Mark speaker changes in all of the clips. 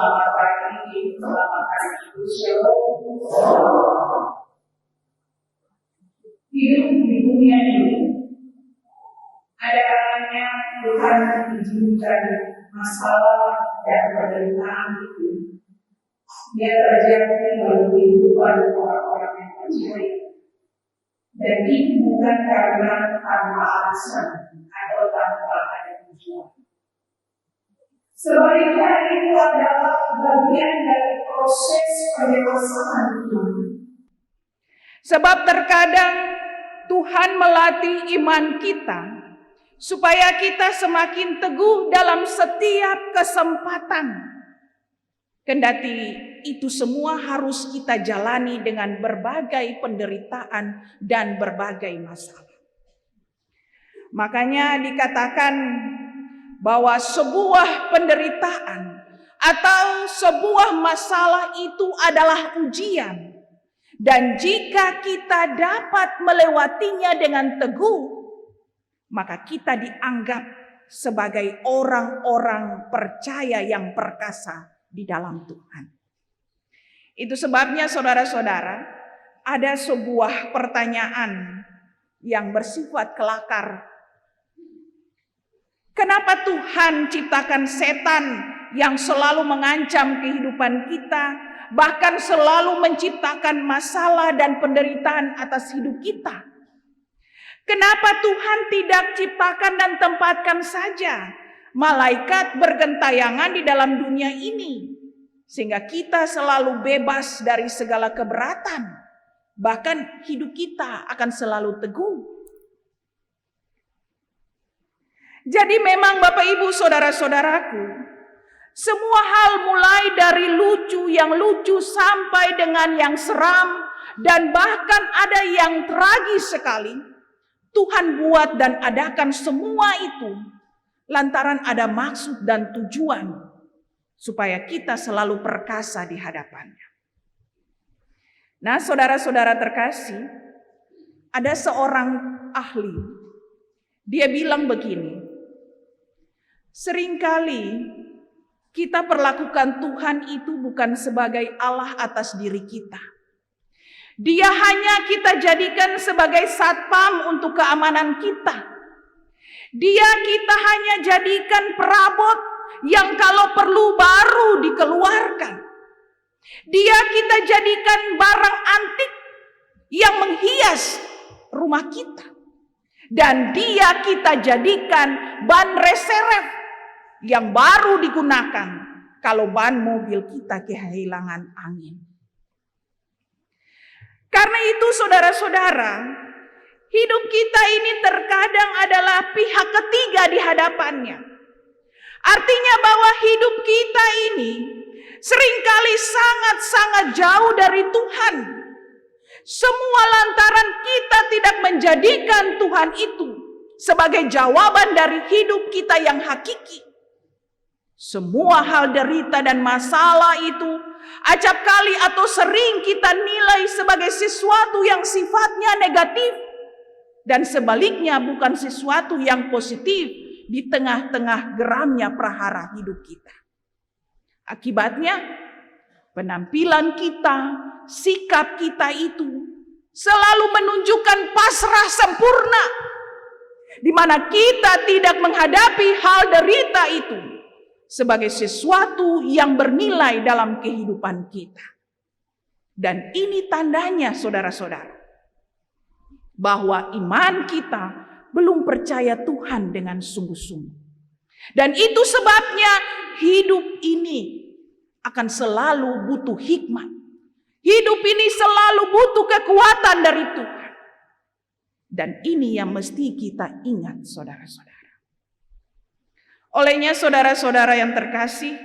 Speaker 1: Selamat pagi, selamat hari Ibu Shalom. Hidup di dunia ini ada kalanya Tuhan mengizinkan masalah dan penderitaan itu dia terjadi dalam kehidupan orang-orang yang percaya. Dan itu bukan karena tanpa alasan atau tanpa ada tujuan. Sebaliknya itu adalah bagian dari proses pendewasaan Tuhan.
Speaker 2: Sebab terkadang Tuhan melatih iman kita supaya kita semakin teguh dalam setiap kesempatan. Kendati itu semua harus kita jalani dengan berbagai penderitaan dan berbagai masalah. Makanya dikatakan bahwa sebuah penderitaan atau sebuah masalah itu adalah ujian. Dan jika kita dapat melewatinya dengan teguh, maka kita dianggap sebagai orang-orang percaya yang perkasa di dalam Tuhan. Itu sebabnya saudara-saudara, ada sebuah pertanyaan yang bersifat kelakar. Kenapa Tuhan ciptakan setan yang selalu mengancam kehidupan kita, bahkan selalu menciptakan masalah dan penderitaan atas hidup kita? Kenapa Tuhan tidak ciptakan dan tempatkan saja malaikat bergentayangan di dalam dunia ini, sehingga kita selalu bebas dari segala keberatan, bahkan hidup kita akan selalu teguh? Jadi memang Bapak Ibu saudara-saudaraku, semua hal mulai dari yang lucu sampai dengan yang seram dan bahkan ada yang tragis sekali, Tuhan buat dan adakan semua itu lantaran ada maksud dan tujuan supaya kita selalu perkasa di hadapannya. Nah, saudara-saudara terkasih, ada seorang ahli. Dia bilang begini, seringkali kita perlakukan Tuhan itu bukan sebagai Allah atas diri kita. Dia hanya kita jadikan sebagai satpam untuk keamanan kita. Dia kita hanya jadikan perabot yang kalau perlu baru dikeluarkan. Dia kita jadikan barang antik yang menghias rumah kita. Dan dia kita jadikan ban reserve yang baru digunakan kalau ban mobil kita kehilangan angin. Karena itu saudara-saudara, hidup kita ini terkadang adalah pihak ketiga di hadapannya. Artinya bahwa hidup kita ini seringkali sangat-sangat jauh dari Tuhan. Semua lantaran kita tidak menjadikan Tuhan itu sebagai jawaban dari hidup kita yang hakiki. Semua hal derita dan masalah itu acap kali atau sering kita nilai sebagai sesuatu yang sifatnya negatif. Dan sebaliknya bukan sesuatu yang positif di tengah-tengah geramnya prahara hidup kita. Akibatnya penampilan kita, sikap kita itu selalu menunjukkan pasrah sempurna. Di mana kita tidak menghadapi hal derita itu sebagai sesuatu yang bernilai dalam kehidupan kita. Dan ini tandanya saudara-saudara, bahwa iman kita belum percaya Tuhan dengan sungguh-sungguh. Dan itu sebabnya hidup ini akan selalu butuh hikmat. Hidup ini selalu butuh kekuatan dari Tuhan. Dan ini yang mesti kita ingat saudara-saudara. Olehnya saudara-saudara yang terkasih,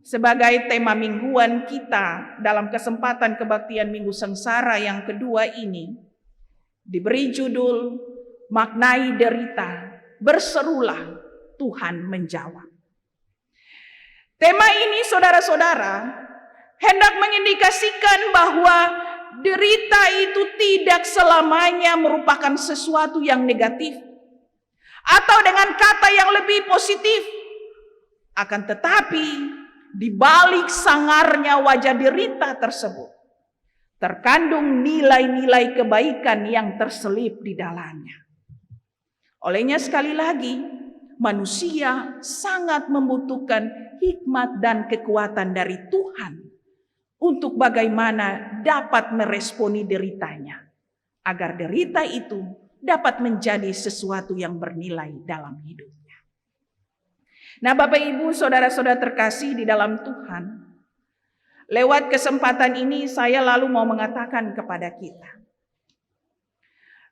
Speaker 2: sebagai tema mingguan kita dalam kesempatan kebaktian Minggu Sengsara yang kedua ini, diberi judul Maknai Derita, Berserulah Tuhan Menjawab. Tema ini saudara-saudara hendak mengindikasikan bahwa derita itu tidak selamanya merupakan sesuatu yang negatif. Atau dengan kata yang lebih positif. Akan tetapi di balik sangarnya wajah derita tersebut terkandung nilai-nilai kebaikan yang terselip di dalamnya. Olehnya sekali lagi, manusia sangat membutuhkan hikmat dan kekuatan dari Tuhan untuk bagaimana dapat meresponi deritanya, agar derita itu dapat menjadi sesuatu yang bernilai dalam hidupnya. Nah, Bapak Ibu, saudara-saudara terkasih di dalam Tuhan, lewat kesempatan ini saya lalu mau mengatakan kepada kita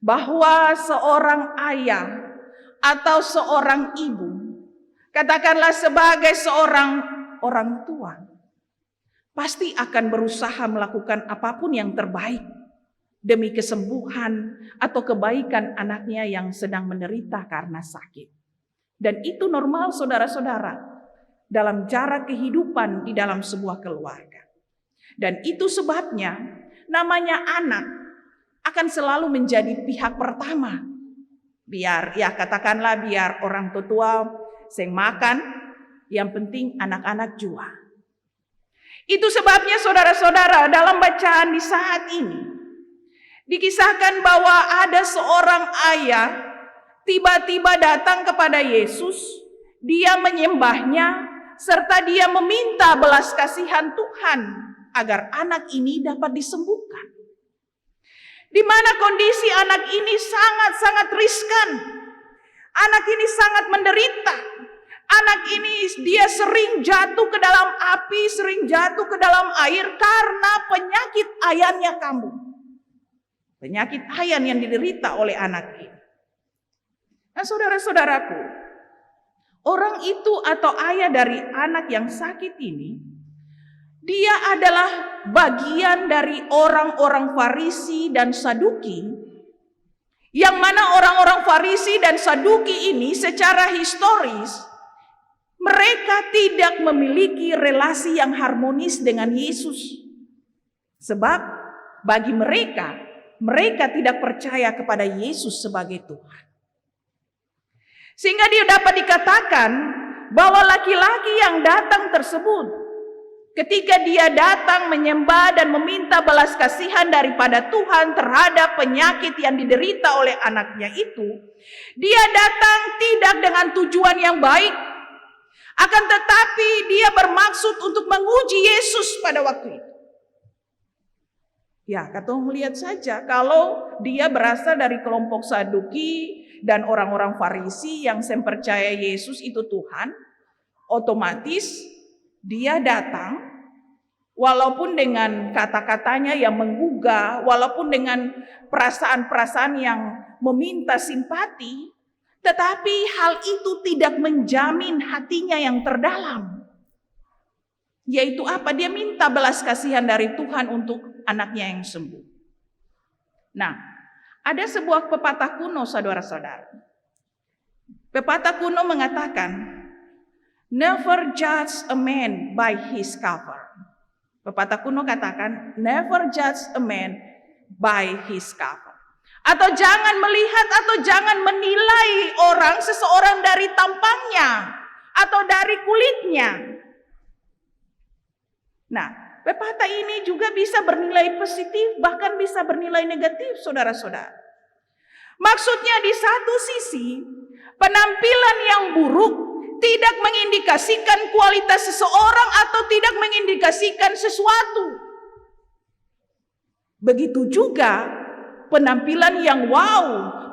Speaker 2: bahwa seorang ayah atau seorang ibu, katakanlah sebagai seorang orang tua, pasti akan berusaha melakukan apapun yang terbaik demi kesembuhan atau kebaikan anaknya yang sedang menderita karena sakit. Dan itu normal, saudara-saudara, dalam cara kehidupan di dalam sebuah keluarga. Dan itu sebabnya namanya anak akan selalu menjadi pihak pertama. Biar orang tua seng makan, yang penting anak-anak jua. Itu sebabnya saudara-saudara, dalam bacaan di saat ini dikisahkan bahwa ada seorang ayah tiba-tiba datang kepada Yesus, dia menyembahnya serta dia meminta belas kasihan Tuhan agar anak ini dapat disembuhkan. Di mana kondisi anak ini sangat-sangat riskan. Anak ini sangat menderita. Anak ini dia sering jatuh ke dalam api, sering jatuh ke dalam air karena penyakit ayannya kambuh. Penyakit ayan yang diderita oleh anak ini. Nah, saudara-saudaraku, orang itu atau ayah dari anak yang sakit ini, dia adalah bagian dari orang-orang Farisi dan Saduki, yang mana orang-orang Farisi dan Saduki ini secara historis mereka tidak memiliki relasi yang harmonis dengan Yesus. Sebab bagi mereka tidak percaya kepada Yesus sebagai Tuhan. Sehingga dia dapat dikatakan bahwa laki-laki yang datang tersebut, ketika dia datang menyembah dan meminta belas kasihan daripada Tuhan terhadap penyakit yang diderita oleh anaknya itu, dia datang tidak dengan tujuan yang baik, akan tetapi dia bermaksud untuk menguji Yesus pada waktu itu. Ya, kata melihat saja kalau dia berasal dari kelompok Saduki dan orang-orang Farisi yang percaya Yesus itu Tuhan, otomatis dia datang walaupun dengan kata-katanya yang menggugah, walaupun dengan perasaan-perasaan yang meminta simpati, tetapi hal itu tidak menjamin hatinya yang terdalam. Yaitu apa? Dia minta belas kasihan dari Tuhan untuk anaknya yang sembuh. Nah, ada sebuah pepatah kuno, saudara-saudara. Pepatah kuno mengatakan, never judge a man by his cover. Pepatah kuno katakan, never judge a man by his cover. Atau jangan melihat atau jangan menilai seseorang dari tampangnya atau dari kulitnya. Nah, pepatah ini juga bisa bernilai positif, bahkan bisa bernilai negatif, saudara-saudara. Maksudnya di satu sisi, penampilan yang buruk tidak mengindikasikan kualitas seseorang atau tidak mengindikasikan sesuatu. Begitu juga penampilan yang wow,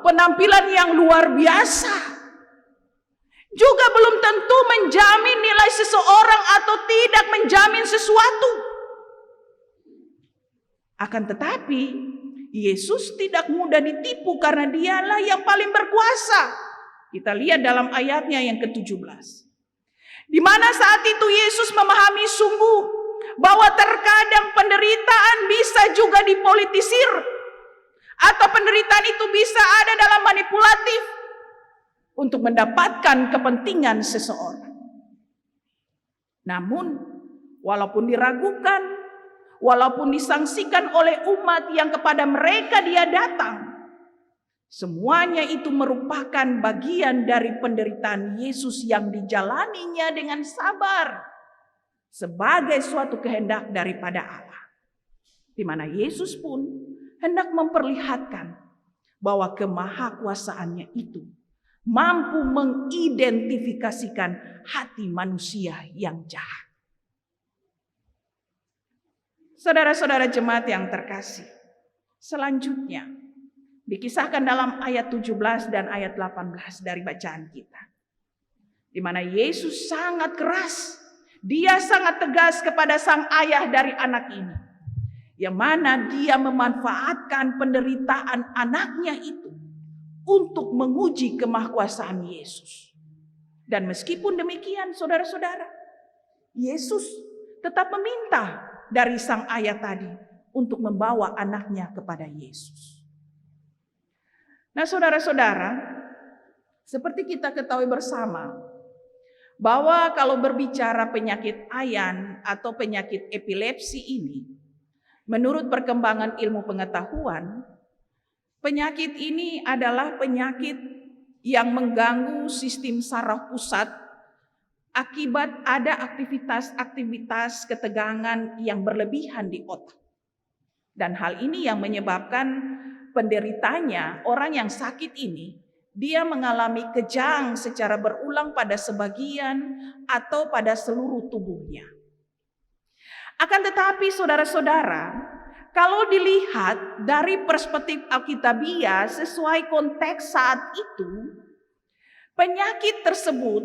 Speaker 2: penampilan yang luar biasa juga belum tentu menjamin nilai seseorang atau tidak menjamin sesuatu. Akan tetapi, Yesus tidak mudah ditipu karena dialah yang paling berkuasa. Kita lihat dalam ayatnya yang ke-17. Di mana saat itu Yesus memahami sungguh bahwa terkadang penderitaan bisa juga dipolitisir. Atau penderitaan itu bisa ada dalam manipulatif untuk mendapatkan kepentingan seseorang. Namun, walaupun diragukan, walaupun disangsikan oleh umat yang kepada mereka dia datang, semuanya itu merupakan bagian dari penderitaan Yesus yang dijalaninya dengan sabar. sebagai suatu kehendak daripada Allah. Di mana Yesus pun hendak memperlihatkan bahwa kemahakuasaannya itu mampu mengidentifikasikan hati manusia yang jahat. Saudara-saudara jemaat yang terkasih, selanjutnya dikisahkan dalam ayat 17 dan ayat 18 dari bacaan kita. Di mana Yesus sangat keras, dia sangat tegas kepada sang ayah dari anak ini. Yang mana dia memanfaatkan penderitaan anaknya itu untuk menguji kemahakuasaan Yesus. Dan meskipun demikian saudara-saudara, Yesus tetap meminta dari sang ayah tadi untuk membawa anaknya kepada Yesus. Nah saudara-saudara, seperti kita ketahui bersama, bahwa kalau berbicara penyakit ayan atau penyakit epilepsi ini, menurut perkembangan ilmu pengetahuan, penyakit ini adalah penyakit yang mengganggu sistem saraf pusat akibat ada aktivitas ketegangan yang berlebihan di otak. Dan hal ini yang menyebabkan penderitanya, orang yang sakit ini, dia mengalami kejang secara berulang pada sebagian atau pada seluruh tubuhnya. Akan tetapi saudara-saudara, kalau dilihat dari perspektif Alkitabiah sesuai konteks saat itu, penyakit tersebut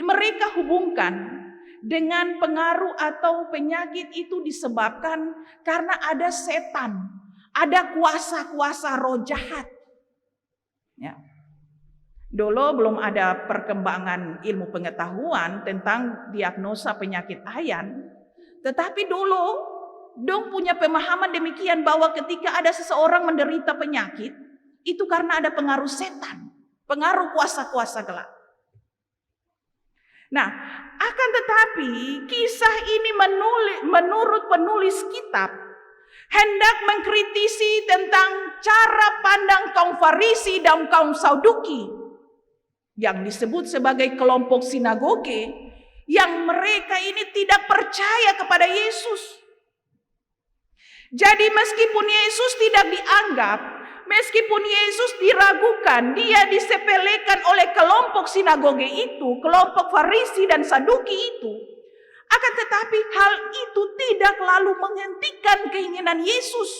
Speaker 2: mereka hubungkan dengan pengaruh atau penyakit itu disebabkan karena ada setan, ada kuasa-kuasa roh jahat. Ya. Dulu belum ada perkembangan ilmu pengetahuan tentang diagnosa penyakit ayan, tetapi dulu dong punya pemahaman demikian bahwa ketika ada seseorang menderita penyakit, itu karena ada pengaruh setan, pengaruh kuasa-kuasa gelap. Nah, akan tetapi kisah ini menurut penulis kitab hendak mengkritisi tentang cara pandang kaum Farisi dan kaum Saduki yang disebut sebagai kelompok sinagoge yang mereka ini tidak percaya kepada Yesus. Jadi meskipun Yesus tidak dianggap, meskipun Yesus diragukan, dia disepelekan oleh kelompok sinagoge itu, kelompok Farisi dan Saduki itu. Akan tetapi hal itu tidak lalu menghentikan keinginan Yesus.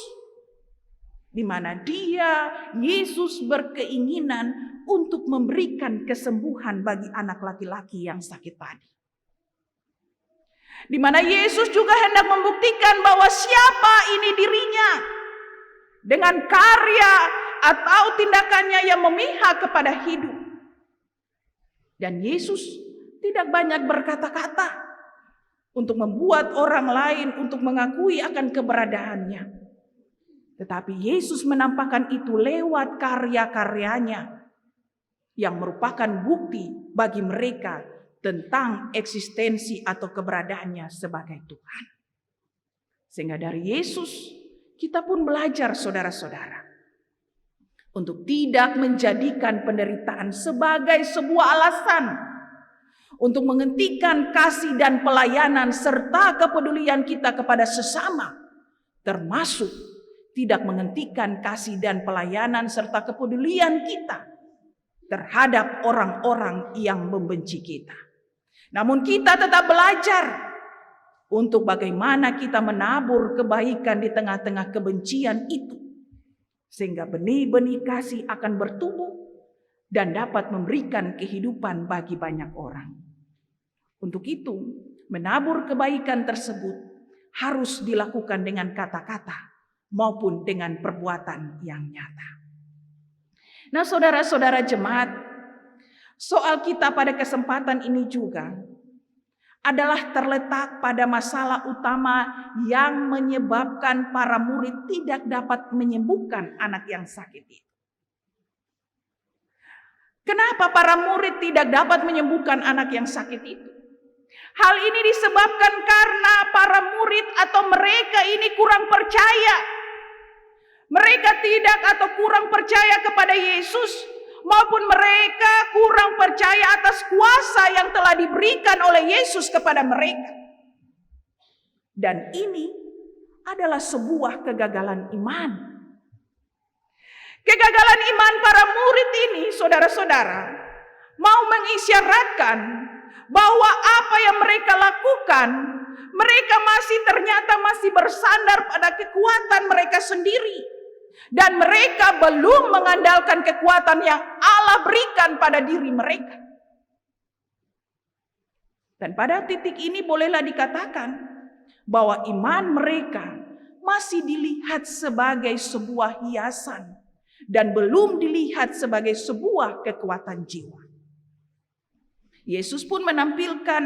Speaker 2: Di mana Yesus berkeinginan untuk memberikan kesembuhan bagi anak laki-laki yang sakit tadi. Di mana Yesus juga hendak membuktikan bahwa siapa ini dirinya. Dengan karya atau tindakannya yang memihak kepada hidup. Dan Yesus tidak banyak berkata-kata untuk membuat orang lain untuk mengakui akan keberadaannya. Tetapi Yesus menampakkan itu lewat karya-karyanya yang merupakan bukti bagi mereka tentang eksistensi atau keberadaannya sebagai Tuhan. Sehingga dari Yesus kita pun belajar saudara-saudara untuk tidak menjadikan penderitaan sebagai sebuah alasan untuk menghentikan kasih dan pelayanan serta kepedulian kita kepada sesama, termasuk tidak menghentikan kasih dan pelayanan serta kepedulian kita terhadap orang-orang yang membenci kita. Namun kita tetap belajar untuk bagaimana kita menabur kebaikan di tengah-tengah kebencian itu. Sehingga benih-benih kasih akan bertumbuh dan dapat memberikan kehidupan bagi banyak orang. Untuk itu, menabur kebaikan tersebut harus dilakukan dengan kata-kata maupun dengan perbuatan yang nyata. Nah, saudara-saudara jemaat, soal kita pada kesempatan ini juga adalah terletak pada masalah utama yang menyebabkan para murid tidak dapat menyembuhkan anak yang sakit itu. Kenapa para murid tidak dapat menyembuhkan anak yang sakit itu? Hal ini disebabkan karena para murid atau mereka ini kurang percaya. Mereka tidak atau kurang percaya kepada Yesus, maupun mereka kurang percaya atas kuasa yang telah diberikan oleh Yesus kepada mereka. Dan ini adalah sebuah kegagalan iman. Kegagalan iman para murid ini, saudara-saudara, mau mengisyaratkan bahwa apa yang mereka lakukan, mereka ternyata masih bersandar pada kekuatan mereka sendiri. Dan mereka belum mengandalkan kekuatan yang Allah berikan pada diri mereka. Dan pada titik ini bolehlah dikatakan bahwa iman mereka masih dilihat sebagai sebuah hiasan dan belum dilihat sebagai sebuah kekuatan jiwa. Yesus pun menampilkan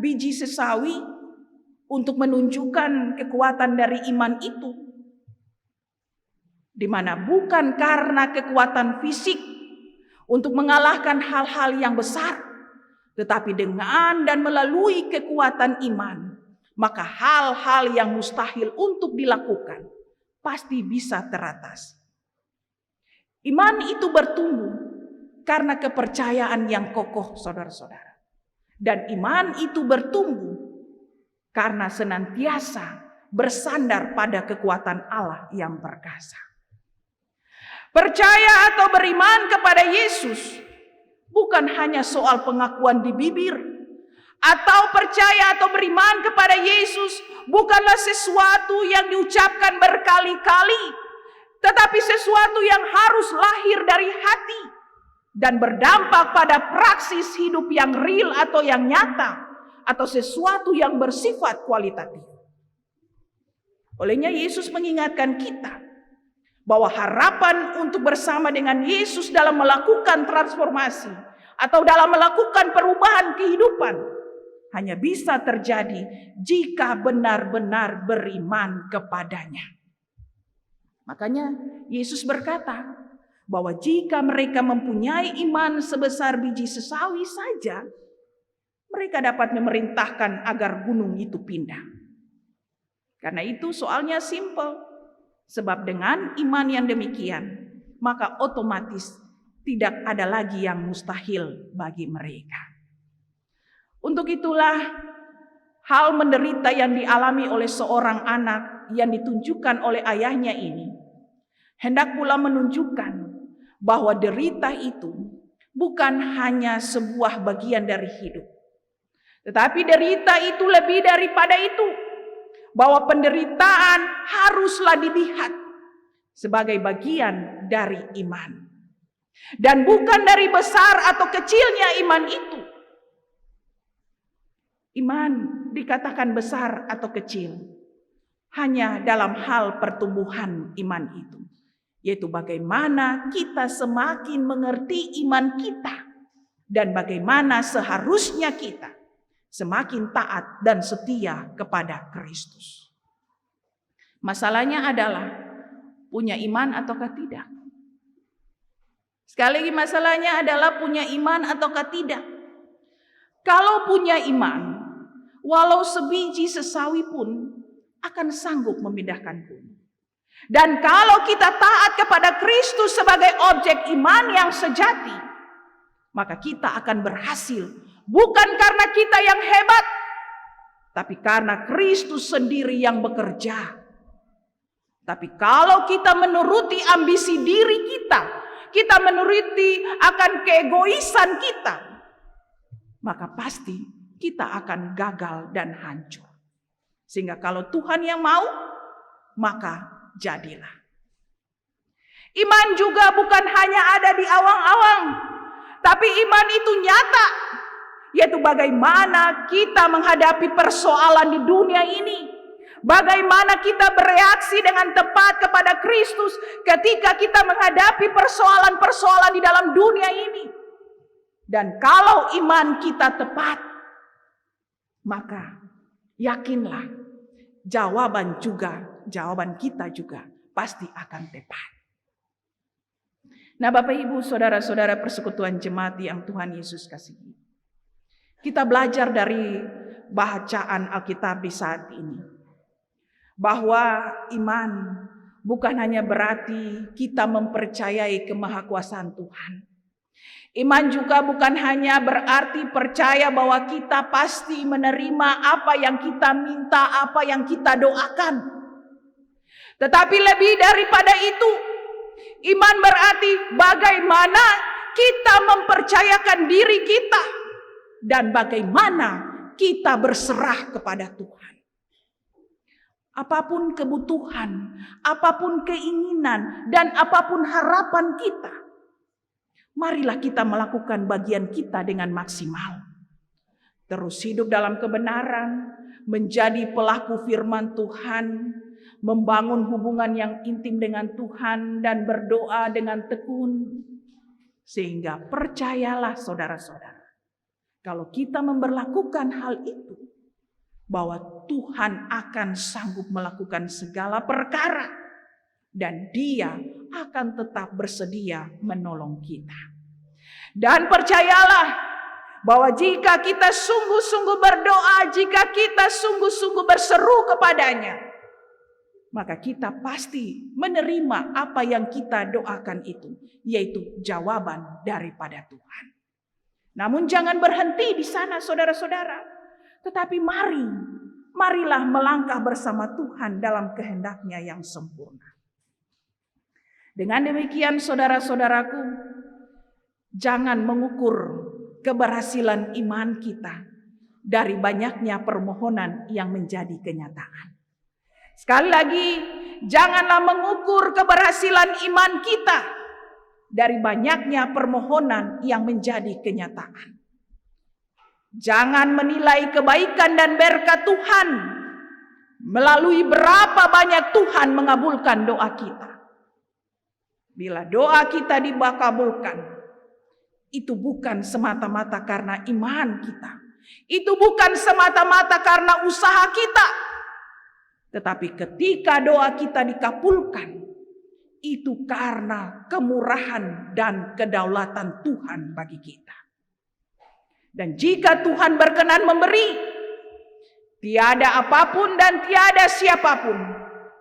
Speaker 2: biji sesawi untuk menunjukkan kekuatan dari iman itu, di mana bukan karena kekuatan fisik untuk mengalahkan hal-hal yang besar, tetapi dengan dan melalui kekuatan iman, maka hal-hal yang mustahil untuk dilakukan pasti bisa teratas. Iman itu bertumbuh karena kepercayaan yang kokoh, saudara-saudara. Dan iman itu bertumbuh karena senantiasa bersandar pada kekuatan Allah yang perkasa. Percaya atau beriman kepada Yesus bukan hanya soal pengakuan di bibir, atau percaya atau beriman kepada Yesus bukanlah sesuatu yang diucapkan berkali-kali, tetapi sesuatu yang harus lahir dari hati dan berdampak pada praksis hidup yang real atau yang nyata, atau sesuatu yang bersifat kualitatif. Olehnya Yesus mengingatkan kita bahwa harapan untuk bersama dengan Yesus dalam melakukan transformasi atau dalam melakukan perubahan kehidupan hanya bisa terjadi jika benar-benar beriman kepadanya. Makanya Yesus berkata bahwa jika mereka mempunyai iman sebesar biji sesawi saja, mereka dapat memerintahkan agar gunung itu pindah. Karena itu soalnya simple. Sebab dengan iman yang demikian, maka otomatis tidak ada lagi yang mustahil bagi mereka. Untuk itulah hal menderita yang dialami oleh seorang anak yang ditunjukkan oleh ayahnya ini hendak pula menunjukkan bahwa derita itu bukan hanya sebuah bagian dari hidup, tetapi derita itu lebih daripada itu. Bahwa penderitaan haruslah dilihat sebagai bagian dari iman. Dan bukan dari besar atau kecilnya iman itu. Iman dikatakan besar atau kecil hanya dalam hal pertumbuhan iman itu. Yaitu bagaimana kita semakin mengerti iman kita. Dan bagaimana seharusnya kita semakin taat dan setia kepada Kristus. Masalahnya adalah punya iman ataukah tidak. Sekali lagi masalahnya adalah punya iman ataukah tidak. Kalau punya iman, walau sebiji sesawi pun akan sanggup memindahkan gunung. Dan kalau kita taat kepada Kristus sebagai objek iman yang sejati, maka kita akan berhasil. Bukan karena kita yang hebat, tapi karena Kristus sendiri yang bekerja. Tapi kalau kita menuruti ambisi diri kita menuruti akan keegoisan kita, maka pasti kita akan gagal dan hancur. Sehingga kalau Tuhan yang mau, maka jadilah. Iman juga bukan hanya ada di awang-awang, tapi iman itu nyata. Yaitu bagaimana kita menghadapi persoalan di dunia ini. Bagaimana kita bereaksi dengan tepat kepada Kristus ketika kita menghadapi persoalan-persoalan di dalam dunia ini. Dan kalau iman kita tepat, maka yakinlah jawaban kita juga pasti akan tepat. Nah, Bapak Ibu, saudara-saudara persekutuan jemaat yang Tuhan Yesus kasihi. Kita belajar dari bacaan Alkitab di saat ini. Bahwa iman bukan hanya berarti kita mempercayai kemahakuasaan Tuhan. Iman juga bukan hanya berarti percaya bahwa kita pasti menerima apa yang kita minta, apa yang kita doakan. Tetapi lebih daripada itu, iman berarti bagaimana kita mempercayakan diri kita dan bagaimana kita berserah kepada Tuhan. Apapun kebutuhan, apapun keinginan, dan apapun harapan kita, marilah kita melakukan bagian kita dengan maksimal. Terus hidup dalam kebenaran, menjadi pelaku firman Tuhan, membangun hubungan yang intim dengan Tuhan, dan berdoa dengan tekun. Sehingga percayalah saudara-saudara, kalau kita memberlakukan hal itu, bahwa Tuhan akan sanggup melakukan segala perkara, dan Dia akan tetap bersedia menolong kita. Dan percayalah bahwa jika kita sungguh-sungguh berdoa, jika kita sungguh-sungguh berseru kepadanya, maka kita pasti menerima apa yang kita doakan itu, yaitu jawaban daripada Tuhan. Namun jangan berhenti di sana saudara-saudara, tetapi marilah melangkah bersama Tuhan dalam kehendaknya yang sempurna. Dengan demikian saudara-saudaraku, jangan mengukur keberhasilan iman kita dari banyaknya permohonan yang menjadi kenyataan. Sekali lagi, janganlah mengukur keberhasilan iman kita dari banyaknya permohonan yang menjadi kenyataan. Jangan menilai kebaikan dan berkat Tuhan melalui berapa banyak Tuhan mengabulkan doa kita. Bila doa kita dikabulkan, itu bukan semata-mata karena iman kita. Itu bukan semata-mata karena usaha kita. Tetapi ketika doa kita dikabulkan, itu karena kemurahan dan kedaulatan Tuhan bagi kita. Dan jika Tuhan berkenan memberi, tiada apapun dan tiada siapapun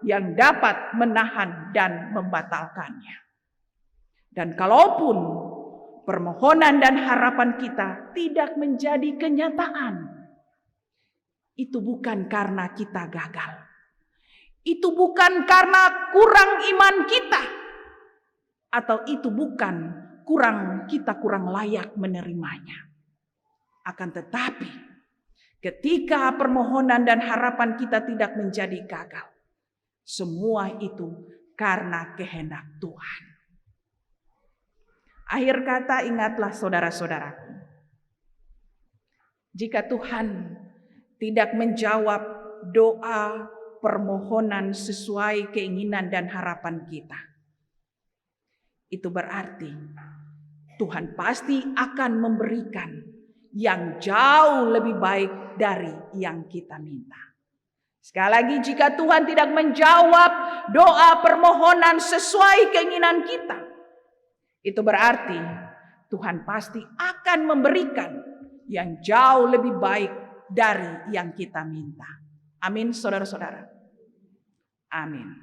Speaker 2: yang dapat menahan dan membatalkannya. Dan kalaupun permohonan dan harapan kita tidak menjadi kenyataan, itu bukan karena kita gagal. Itu bukan karena kurang iman kita. Atau itu bukan kita kurang layak menerimanya. Akan tetapi, ketika permohonan dan harapan kita tidak menjadi gagal, semua itu karena kehendak Tuhan. Akhir kata, ingatlah saudara-saudaraku, jika Tuhan tidak menjawab doa permohonan sesuai keinginan dan harapan kita, itu berarti Tuhan pasti akan memberikan yang jauh lebih baik dari yang kita minta. Sekali lagi, jika Tuhan tidak menjawab doa permohonan sesuai keinginan kita, itu berarti Tuhan pasti akan memberikan yang jauh lebih baik dari yang kita minta. Amin, saudara-saudara. Amin.